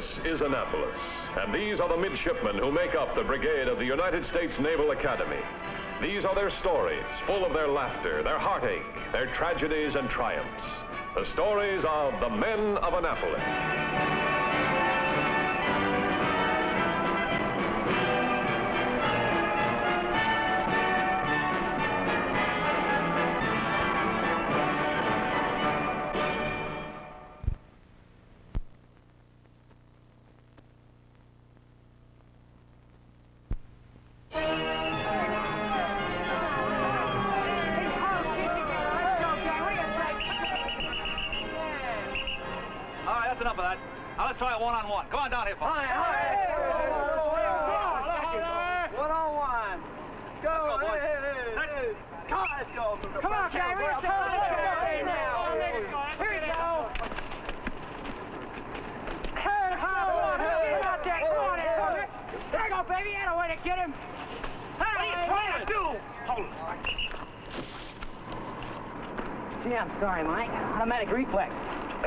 This is Annapolis, and these are the midshipmen who make up the brigade of the United States Naval Academy. These are their stories, full of their laughter, their heartache, their tragedies and triumphs. The stories of the men of Annapolis. Enough of that. Now let's try it one-on-one. Come on down here, folks. One-on-one. Go. Let's go, boys. Hey. Come on, let's go. Come on, Gary. Let's go. Now. Here you go. Hey, come on. Get out there. Come on, Ed. There you go, baby. Ain't a way to get him. Hey, what are you trying to do? Hold it. Gee, I'm sorry, Mike. Automatic reflex.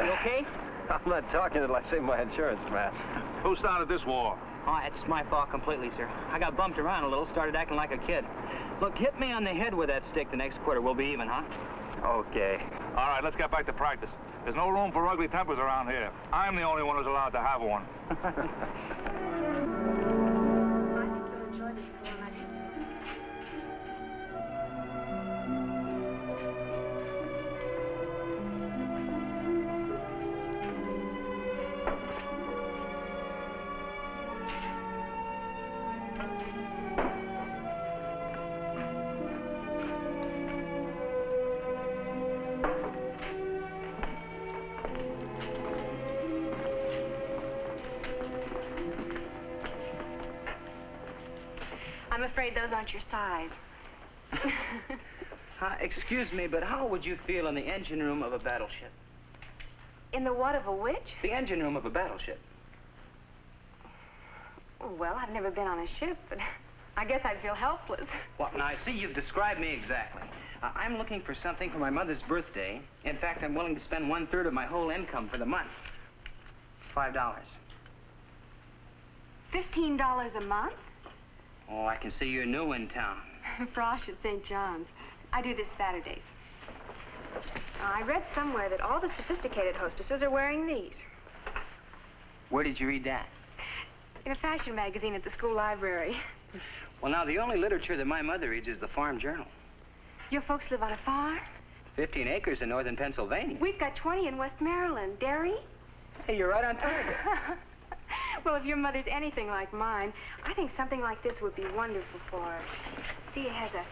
You okay? I'm not talking until I save my insurance, man. Who started this war? Oh, it's my fault completely, sir. I got bumped around a little, started acting like a kid. Look, hit me on the head with that stick the next quarter. We'll be even, huh? Okay. All right, let's get back to practice. There's no room for ugly tempers around here. I'm the only one who's allowed to have one. I'm afraid those aren't your size. Excuse me, but how would you feel in the engine room of a battleship? In the what of a which? The engine room of a battleship. Well, I've never been on a ship, but I guess I'd feel helpless. Well, now, I see you've described me exactly. I'm looking for something for my mother's birthday. In fact, I'm willing to spend 1/3 of my whole income for the month. $5. $15 a month? Oh, I can see you're new in town. Frosh at St. John's. I do this Saturdays. I read somewhere that all the sophisticated hostesses are wearing these. Where did you read that? In a fashion magazine at the school library. Well, now, the only literature that my mother reads is the Farm Journal. Your folks live on a farm? 15 acres in northern Pennsylvania. We've got 20 in West Maryland. Dairy? Hey, you're right on target. Well, if your mother's anything like mine, I think something like this would be wonderful for her. See, it has a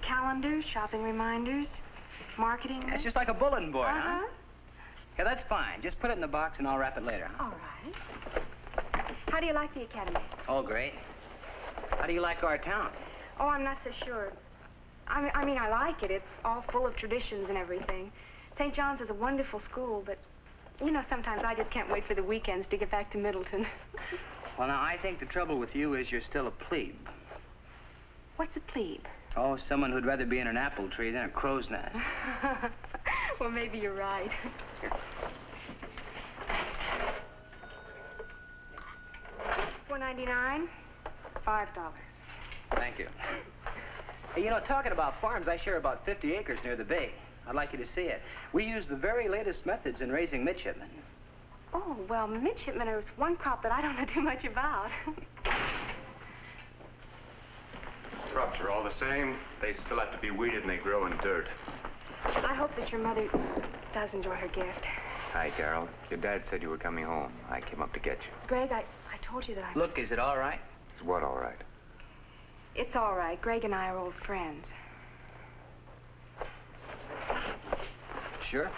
calendar, shopping reminders, marketing. It's just like a bulletin board, Uh-huh. huh? Yeah, that's fine. Just put it in the box and I'll wrap it later, huh? All right. How do you like the academy? Oh, great. How do you like our town? Oh, I'm not so sure. I mean, I like it. It's all full of traditions and everything. St. John's is a wonderful school, but, you know, sometimes I just can't wait for the weekends to get back to Middleton. Well, now, I think the trouble with you is you're still a plebe. What's a plebe? Oh, someone who'd rather be in an apple tree than a crow's nest. Well, maybe you're right. $4.99, $5. Thank you. Hey, you know, talking about farms, I share about 50 acres near the bay. I'd like you to see it. We use the very latest methods in raising midshipmen. Oh, well, midshipmen is one crop that I don't know too much about. Crops are all the same. They still have to be weeded and they grow in dirt. I hope that your mother does enjoy her gift. Hi, Darrell. Your dad said you were coming home. I came up to get you. Greg, I told you that I... Look, is it all right? Is what all right? It's all right. Greg and I are old friends. Sure.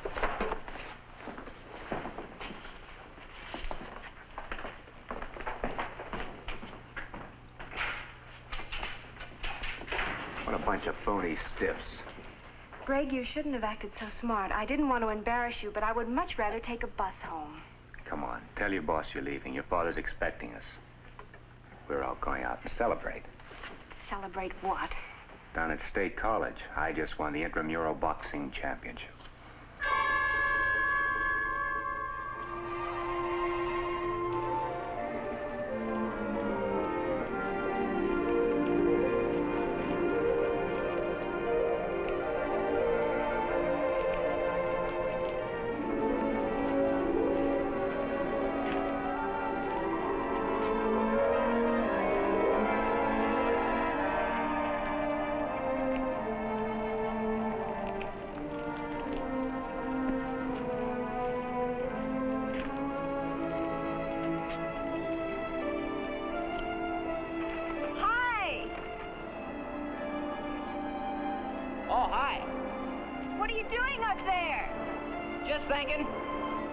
What a bunch of phony stiffs. Greg, you shouldn't have acted so smart. I didn't want to embarrass you, but I would much rather take a bus home. Come on. Tell your boss you're leaving. Your father's expecting us. We're all going out to celebrate. Celebrate what? Down at State College, I just won the intramural boxing championship. What are you doing up there? Just thinking.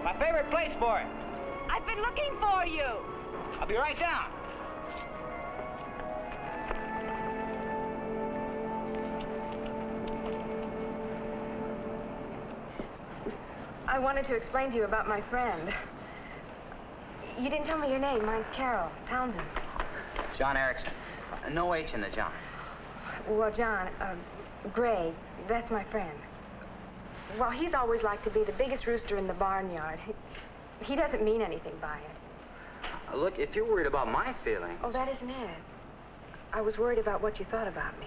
My favorite place for it. I've been looking for you. I'll be right down. I wanted to explain to you about my friend. You didn't tell me your name. Mine's Carol Townsend. Jon Erickson. No H in the John. Well, John, Greg, that's my friend. Well, he's always liked to be the biggest rooster in the barnyard. He doesn't mean anything by it. Look, if you're worried about my feelings... Oh, that isn't it. I was worried about what you thought about me.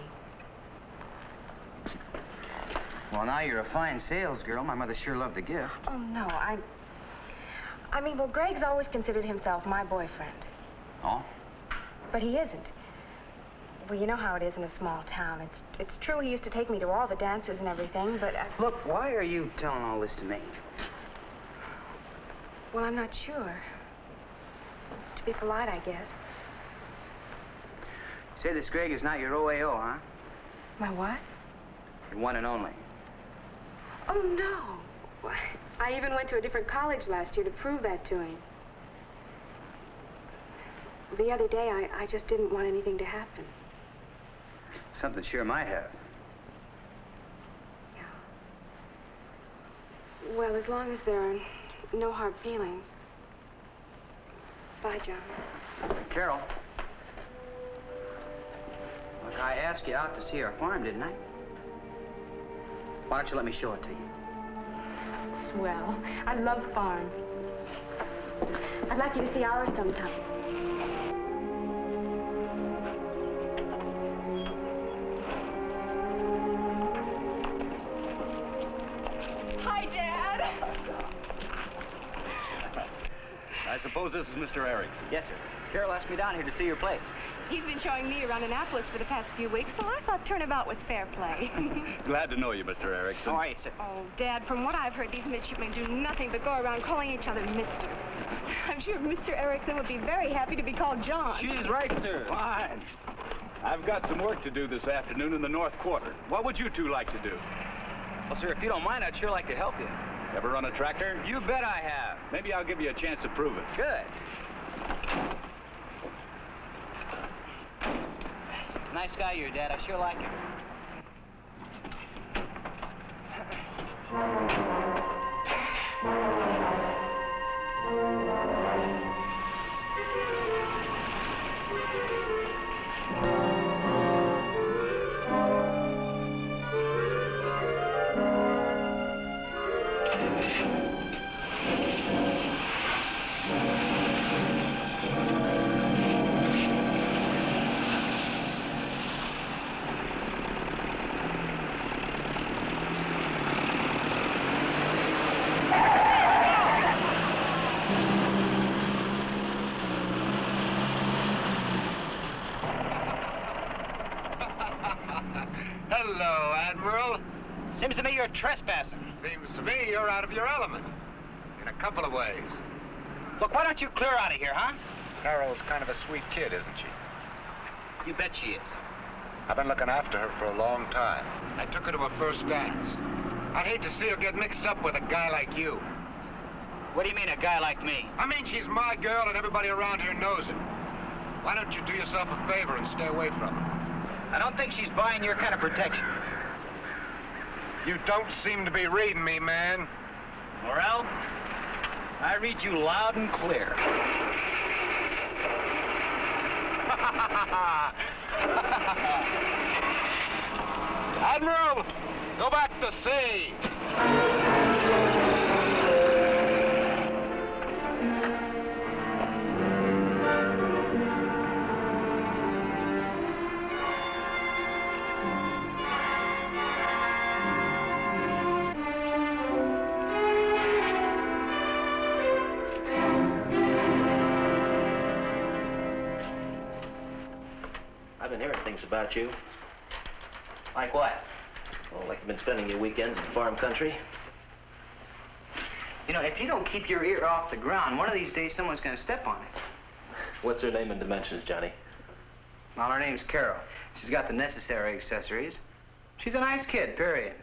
Well, now you're a fine sales girl. My mother sure loved the gift. Oh, no, I mean, well, Greg's always considered himself my boyfriend. Oh? But he isn't. Well, you know how it is in a small town. It's true he used to take me to all the dances and everything, but... Look, why are you telling all this to me? Well, I'm not sure. To be polite, I guess. Say this Greg is not your OAO, huh? My what? Your one and only. Oh, no. I even went to a different college last year to prove that to him. The other day, I just didn't want anything to happen. Something sure might have. Yeah. Well, as long as there are no hard feelings. Bye, John. Carol. Look, I asked you out to see our farm, didn't I? Why don't you let me show it to you? Swell. I love farms. I'd like you to see ours sometime. Hi, Dad. I suppose this is Mr. Erickson. Yes, sir. Carol asked me down here to see your place. He's been showing me around Annapolis for the past few weeks, so I thought turnabout was fair play. Glad to know you, Mr. Erickson. How are you, sir? Oh, Dad, from what I've heard, these midshipmen do nothing but go around calling each other Mister. I'm sure Mr. Erickson would be very happy to be called John. She's right, sir. Fine. I've got some work to do this afternoon in the North Quarter. What would you two like to do? Well, sir, if you don't mind, I'd sure like to help you. Ever run a tractor? You bet I have. Maybe I'll give you a chance to prove it. Good. Nice guy, your dad. I sure like him. Hello, Admiral. Seems to me you're trespassing. Seems to me you're out of your element. In a couple of ways. Look, why don't you clear out of here, huh? Carol's kind of a sweet kid, isn't she? You bet she is. I've been looking after her for a long time. I took her to her first dance. I'd hate to see her get mixed up with a guy like you. What do you mean, a guy like me? I mean, she's my girl and everybody around here knows it. Why don't you do yourself a favor and stay away from her? I don't think she's buying your kind of protection. You don't seem to be reading me, man. Morel, I read you loud and clear. Admiral, go back to sea. I've been hearing things about you. Like what? Well, like you've been spending your weekends in farm country. You know, if you don't keep your ear off the ground, one of these days someone's going to step on it. What's her name and dimensions, Johnny? Well, her name's Carol. She's got the necessary accessories. She's a nice kid, period.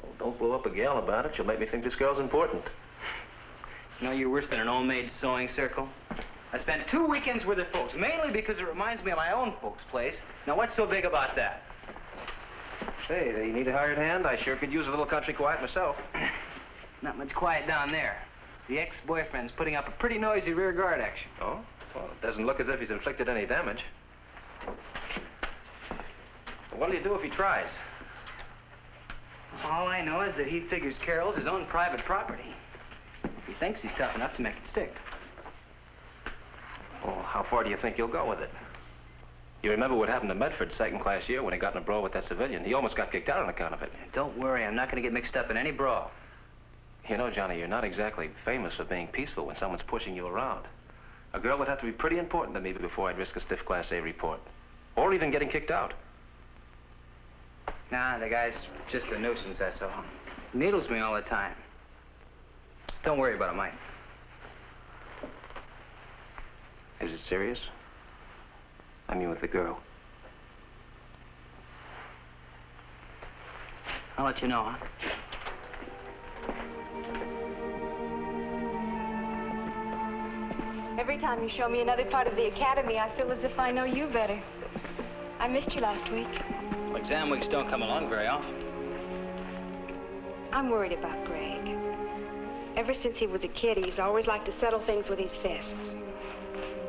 Oh, don't blow up a gal about it. She'll make me think this girl's important. You know, you're worse than an old maid sewing circle. I spent 2 weekends with her folks, mainly because it reminds me of my own folks' place. Now, what's so big about that? Say, they need a hired hand. I sure could use a little country quiet myself. Not much quiet down there. The ex-boyfriend's putting up a pretty noisy rear guard action. Oh? Well, it doesn't look as if he's inflicted any damage. What'll you do if he tries? All I know is that he figures Carol's his own private property. He thinks he's tough enough to make it stick. Well, how far do you think you'll go with it? You remember what happened to Medford second-class year when he got in a brawl with that civilian? He almost got kicked out on account of it. Don't worry, I'm not going to get mixed up in any brawl. You know, Johnny, you're not exactly famous for being peaceful when someone's pushing you around. A girl would have to be pretty important to me before I'd risk a stiff Class A report. Or even getting kicked out. Nah, the guy's just a nuisance, that's all. He needles me all the time. Don't worry about it, Mike. Is it serious? I mean, with the girl. I'll let you know, huh? Every time you show me another part of the academy, I feel as if I know you better. I missed you last week. Exam weeks don't come along very often. I'm worried about Greg. Ever since he was a kid, he's always liked to settle things with his fists.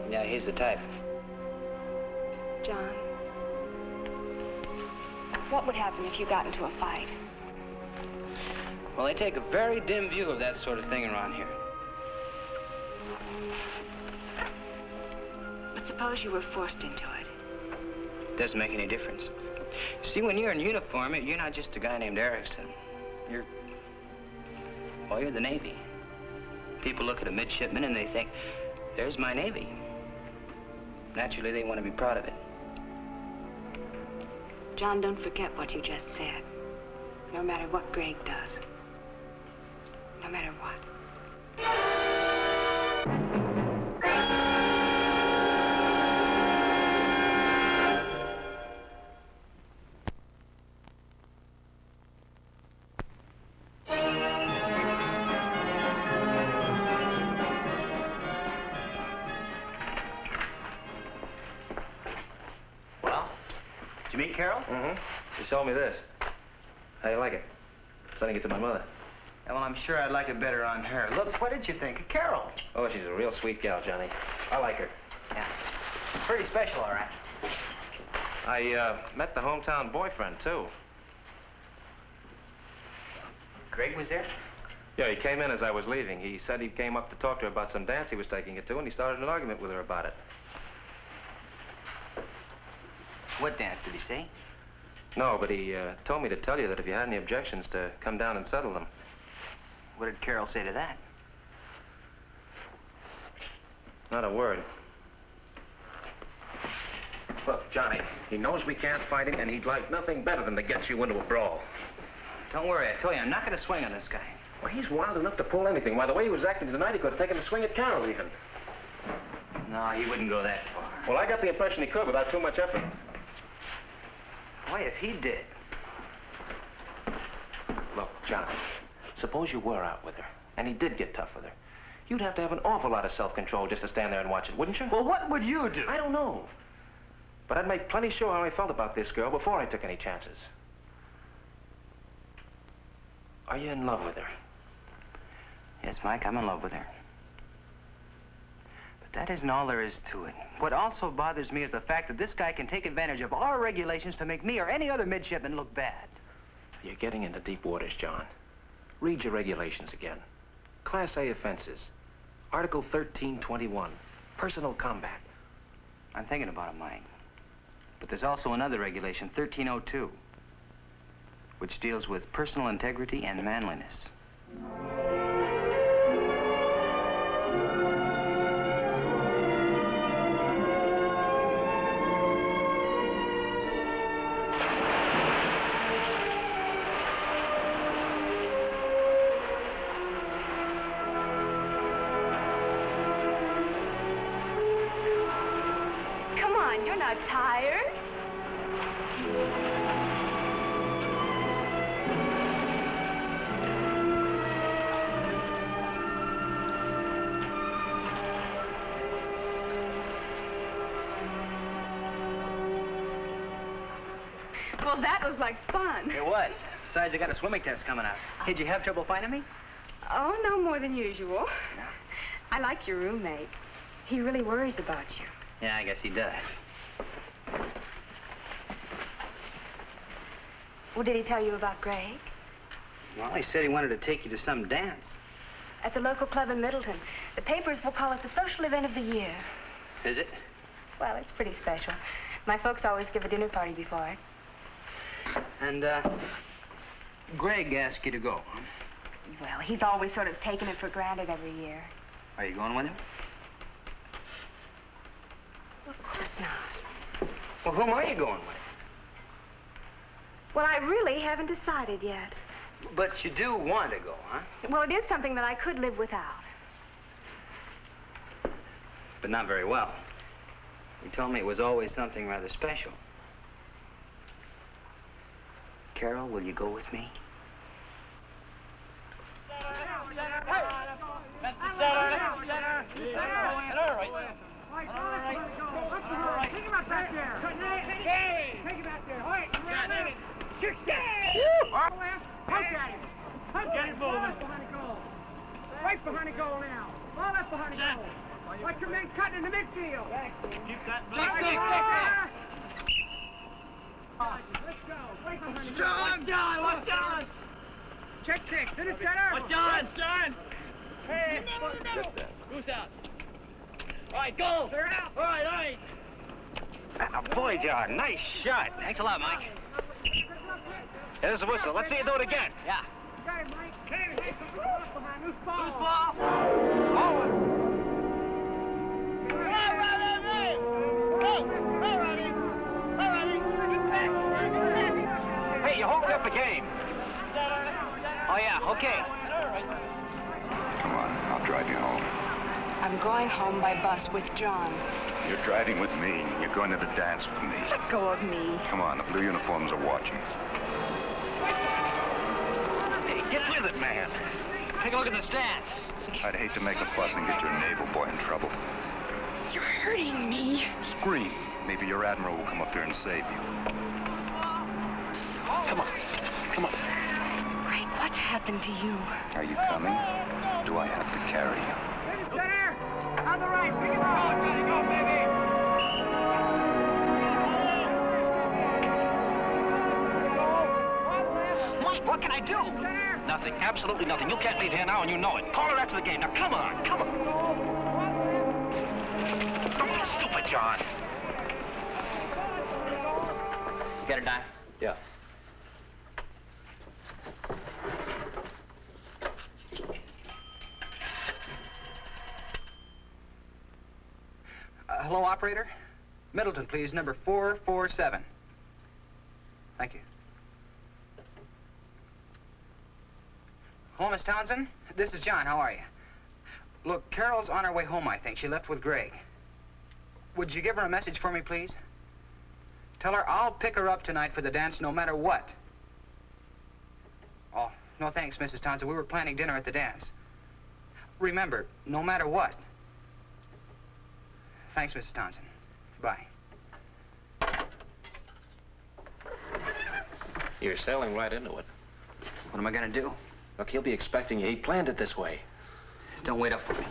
Yeah, he's the type. John, what would happen if you got into a fight? Well, they take a very dim view of that sort of thing around here. But suppose you were forced into it. Doesn't make any difference. See, when you're in uniform, you're not just a guy named Erickson. You're the Navy. People look at a midshipman and they think, there's my Navy. Naturally, they want to be proud of it. John, don't forget what you just said. No matter what Greg does. No matter what. Did you meet Carol? Mm-hmm. She showed me this. How you like it? Sending it to my mother. Yeah, well, I'm sure I'd like it better on her. Look, what did you think of Carol? Oh, she's a real sweet gal, Johnny. I like her. Yeah. Pretty special, all right. I met the hometown boyfriend, too. Greg was there? Yeah, he came in as I was leaving. He said he came up to talk to her about some dance he was taking her to, and he started an argument with her about it. What dance did he say? No, but he told me to tell you that if you had any objections, to come down and settle them. What did Carol say to that? Not a word. Look, Johnny, he knows we can't fight him, and he'd like nothing better than to get you into a brawl. Don't worry, I tell you, I'm not going to swing on this guy. Well, he's wild enough to pull anything. Why, the way he was acting tonight, he could have taken a swing at Carol, even. No, he wouldn't go that far. Well, I got the impression he could without too much effort. Why, if he did... Look, John, suppose you were out with her, and he did get tough with her. You'd have to have an awful lot of self-control just to stand there and watch it, wouldn't you? Well, what would you do? I don't know. But I'd make plenty sure how I felt about this girl before I took any chances. Are you in love with her? Yes, Mike, I'm in love with her. But that isn't all there is to it. What also bothers me is the fact that this guy can take advantage of our regulations to make me or any other midshipman look bad. You're getting into deep waters, John. Read your regulations again. Class A offenses. Article 1321. Personal combat. I'm thinking about it, Mike. But there's also another regulation, 1302, which deals with personal integrity and manliness. Come on, you're not tired. Well, that was like fun. It was. Besides, I got a swimming test coming up. Did you have trouble finding me? Oh, no more than usual. I like your roommate. He really worries about you. Yeah, I guess he does. Well, did he tell you about Greg? Well, he said he wanted to take you to some dance. At the local club in Middleton. The papers will call it the social event of the year. Is it? Well, it's pretty special. My folks always give a dinner party before it. And, Greg asked you to go, huh? Well, he's always sort of taken it for granted every year. Are you going with him? Of course not. Well, whom are you going with? Well, I really haven't decided yet. But you do want to go, huh? Well, it is something that I could live without. But not very well. You told me it was always something rather special. Carol, will you go with me? Take him out back there. Take him back there. All right. Kick Poke at him. Get him moving. Right behind the goal. Right behind the goal now. Ball up behind the goal. Watch your men cutting in the midfield. Keep that Let's go. Right behind the goal. John! John! What's John? Check. To the center. What's John? John! Hey! Who's out? All right, go! They're out. All right. Boy, John, nice shot. Thanks a lot, Mike. There's the whistle. Let's see you do it again. Yeah. You got it, Mike. Hey, behind. Loose ball. Loose ball. Hey, you hold up the game. Oh, yeah, okay. Come on, I'll drive you home. I'm going home by bus with John. You're driving with me. You're going to the dance with me. Let go of me. Come on, the blue uniforms are watching. Hey, get with it, man. Take a look at the stats. I'd hate to make a fuss and get your naval boy in trouble. You're hurting me. Scream. Maybe your admiral will come up here and save you. Come on. Greg, what's happened to you? Are you coming? Do I have to carry you? In the center. On the right. Pick him up. Go, baby. Mike, what can I do? Nothing. Absolutely nothing. You can't leave here now, and you know it. Call her after the game. Now, come on. Don't be stupid, John. You got her, Di? Yeah. Hello, operator? Middleton, please, number 447. Thank you. Hello, Miss Townsend? This is John. How are you? Look, Carol's on her way home, I think. She left with Greg. Would you give her a message for me, please? Tell her I'll pick her up tonight for the dance no matter what. Oh, no thanks, Mrs. Townsend. We were planning dinner at the dance. Remember, no matter what. Thanks, Mrs. Townsend. Bye. You're sailing right into it. What am I gonna do? Look, he'll be expecting you. He planned it this way. Don't wait up for me.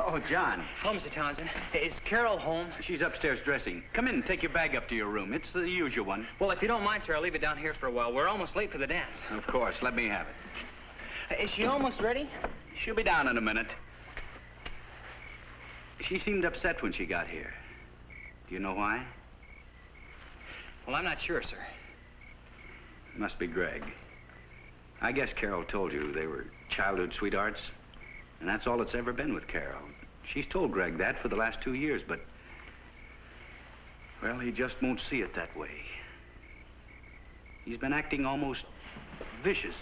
Oh, John. Hello, Mr. Townsend. Is Carol home? She's upstairs dressing. Come in and take your bag up to your room. It's the usual one. Well, if you don't mind, sir, I'll leave it down here for a while. We're almost late for the dance. Of course. Let me have it. Is she almost ready? She'll be down in a minute. She seemed upset when she got here. Do you know why? Well, I'm not sure, sir. Must be Greg. I guess Carol told you they were childhood sweethearts. And that's all it's ever been with Carol. She's told Greg that for the last 2 years, but... well, he just won't see it that way. He's been acting almost vicious.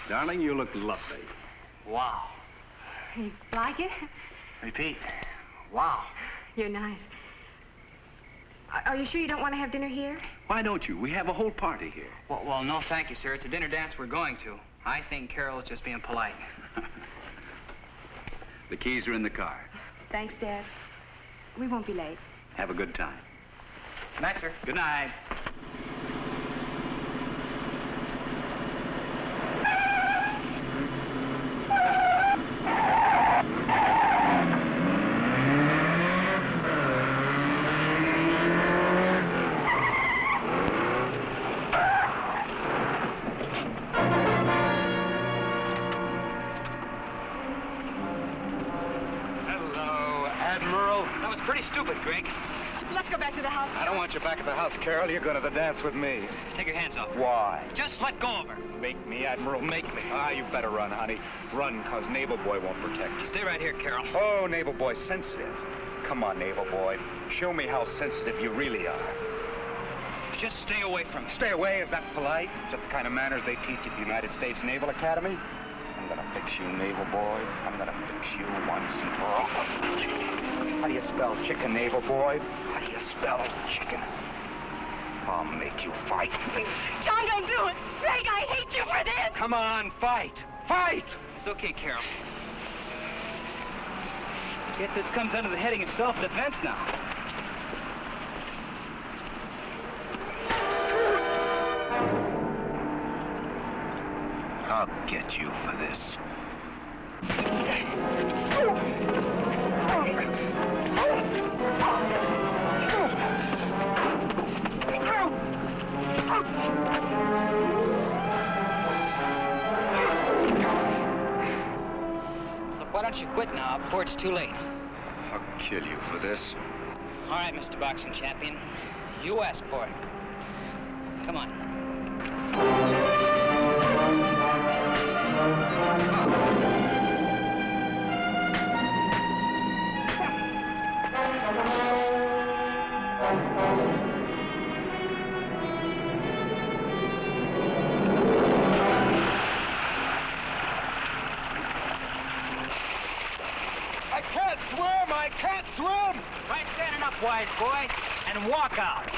Darling, you look lovely. Wow. You like it? Repeat. Wow. You're nice. Are you sure you don't want to have dinner here? Why don't you? We have a whole party here. Well, no, thank you, sir. It's a dinner dance we're going to. I think Carol is just being polite. The keys are in the car. Thanks, Dad. We won't be late. Have a good time. Good night, sir. Good night. Greg. Let's go back to the house. I don't want you back at the house, Carol. You're going to the dance with me. Take your hands off. Why? Just let go of her. Make me, Admiral, make me. Ah, you better run, honey. Run, because Naval Boy won't protect you. Stay right here, Carol. Oh, Naval Boy's sensitive. Come on, Naval Boy. Show me how sensitive you really are. Just stay away from me. Stay away? Is that polite? Is that the kind of manners they teach at the United States Naval Academy? I'm gonna fix you, Naval Boy. I'm gonna fix you once and for all. How do you spell chicken, Naval Boy? How do you spell chicken? I'll make you fight. John, don't do it. Greg, I hate you for this. Come on, fight. Fight! It's okay, Carol. Guess this comes under the heading of self-defense now. I'll get you for this. Look, why don't you quit now before it's too late? I'll kill you for this. All right, Mr. Boxing Champion. You asked for it. Come on. I can't swim! Try standing up, wise boy, and walk out.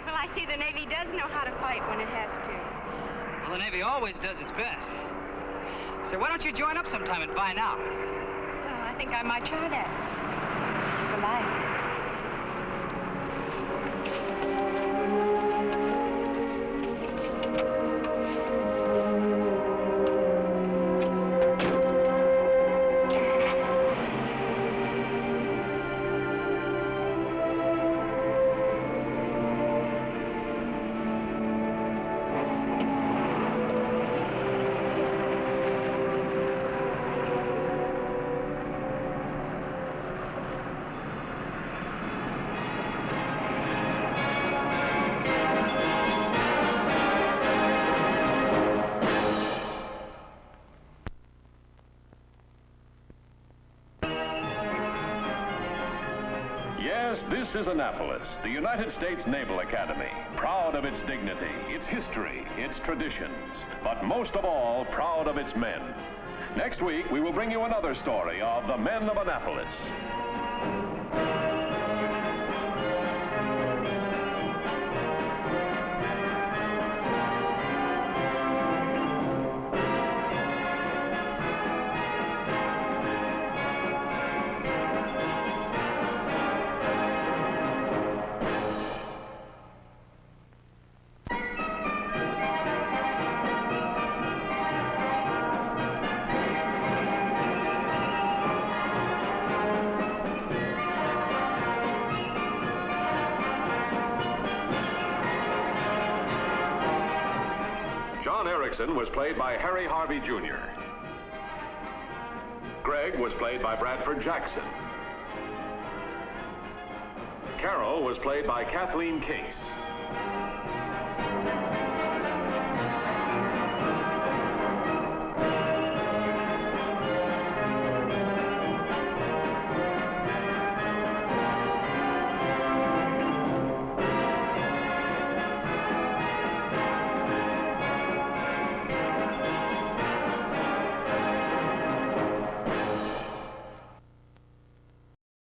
Well, I see the Navy does know how to fight when it has to. Well, the Navy always does its best. So why don't you join up sometime and find out? Well, I think I might try that. For life. This is Annapolis, the United States Naval Academy, proud of its dignity, its history, its traditions, but most of all, proud of its men. Next week, we will bring you another story of the men of Annapolis. Jon Erickson was played by Harry Harvey Jr. Greg was played by Bradford Jackson. Carol was played by Kathleen Case.